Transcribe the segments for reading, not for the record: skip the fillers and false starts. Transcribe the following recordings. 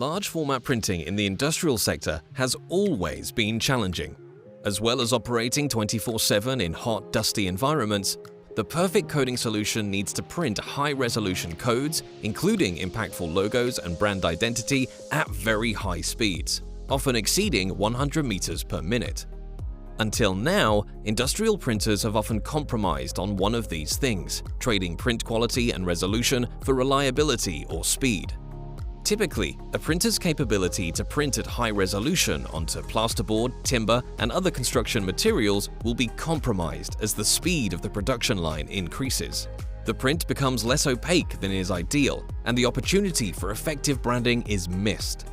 Large format printing in the industrial sector has always been challenging. As well as operating 24/7 in hot, dusty environments, the perfect coding solution needs to print high-resolution codes, including impactful logos and brand identity at very high speeds, often exceeding 100 meters per minute. Until now, industrial printers have often compromised on one of these things, trading print quality and resolution for reliability or speed. Typically, a printer's capability to print at high resolution onto plasterboard, timber, and other construction materials will be compromised as the speed of the production line increases. The print becomes less opaque than is ideal, and the opportunity for effective branding is missed.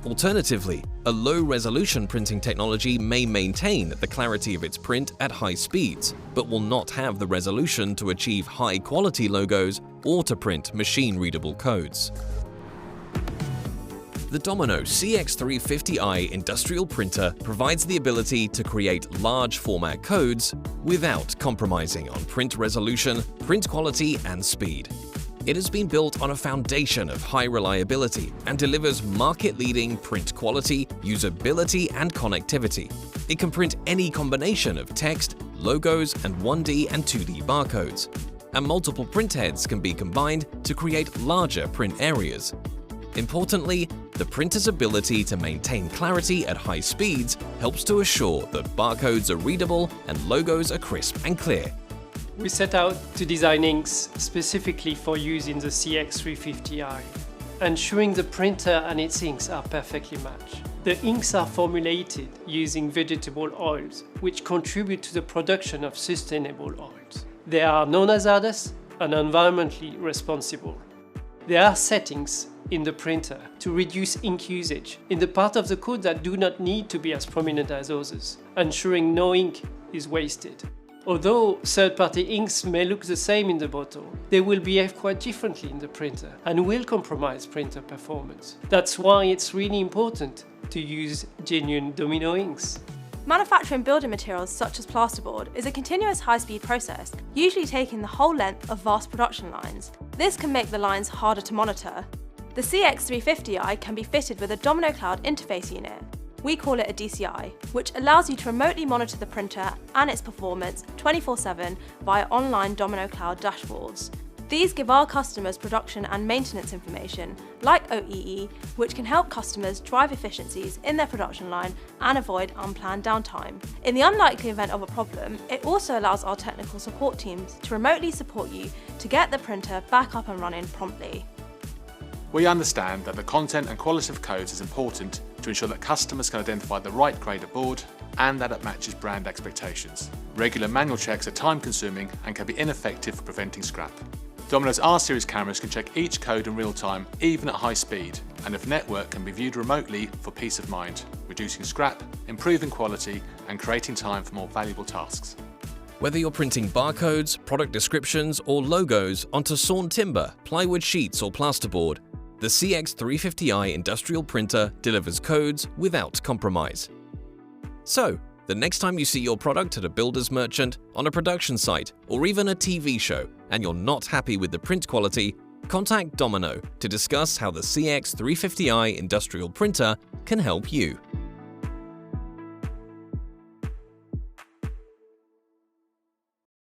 Alternatively, a low-resolution printing technology may maintain the clarity of its print at high speeds, but will not have the resolution to achieve high-quality logos or to print machine-readable codes. The Domino Cx350i industrial printer provides the ability to create large format codes without compromising on print resolution, print quality, and speed. It has been built on a foundation of high reliability and delivers market-leading print quality, usability, and connectivity. It can print any combination of text, logos, and 1D and 2D barcodes. And multiple print heads can be combined to create larger print areas. Importantly, the printer's ability to maintain clarity at high speeds helps to assure that barcodes are readable and logos are crisp and clear. We set out to design inks specifically for use in the Cx350i, ensuring the printer and its inks are perfectly matched. The inks are formulated using vegetable oils, which contribute to the production of sustainable oils. They are non-hazardous and environmentally responsible. There are settings in the printer to reduce ink usage in the part of the code that do not need to be as prominent as others, ensuring no ink is wasted. Although third-party inks may look the same in the bottle, they will behave quite differently in the printer and will compromise printer performance. That's why it's really important to use genuine Domino inks. Manufacturing building materials such as plasterboard is a continuous high-speed process, usually taking the whole length of vast production lines. This can make the lines harder to monitor. The Cx350i can be fitted with a Domino Cloud interface unit. We call it a DCI, which allows you to remotely monitor the printer and its performance 24/7 via online Domino Cloud dashboards. These give our customers production and maintenance information, like OEE, which can help customers drive efficiencies in their production line and avoid unplanned downtime. In the unlikely event of a problem, it also allows our technical support teams to remotely support you to get the printer back up and running promptly. We understand that the content and quality of codes is important to ensure that customers can identify the right grade of board and that it matches brand expectations. Regular manual checks are time-consuming and can be ineffective for preventing scrap. Domino's R-Series cameras can check each code in real time, even at high speed, and if network can be viewed remotely for peace of mind, reducing scrap, improving quality, and creating time for more valuable tasks. Whether you're printing barcodes, product descriptions, or logos onto sawn timber, plywood sheets, or plasterboard, the Cx350i industrial printer delivers codes without compromise. So, the next time you see your product at a builder's merchant, on a production site, or even a TV show, and you're not happy with the print quality, contact Domino to discuss how the Cx350i industrial printer can help you.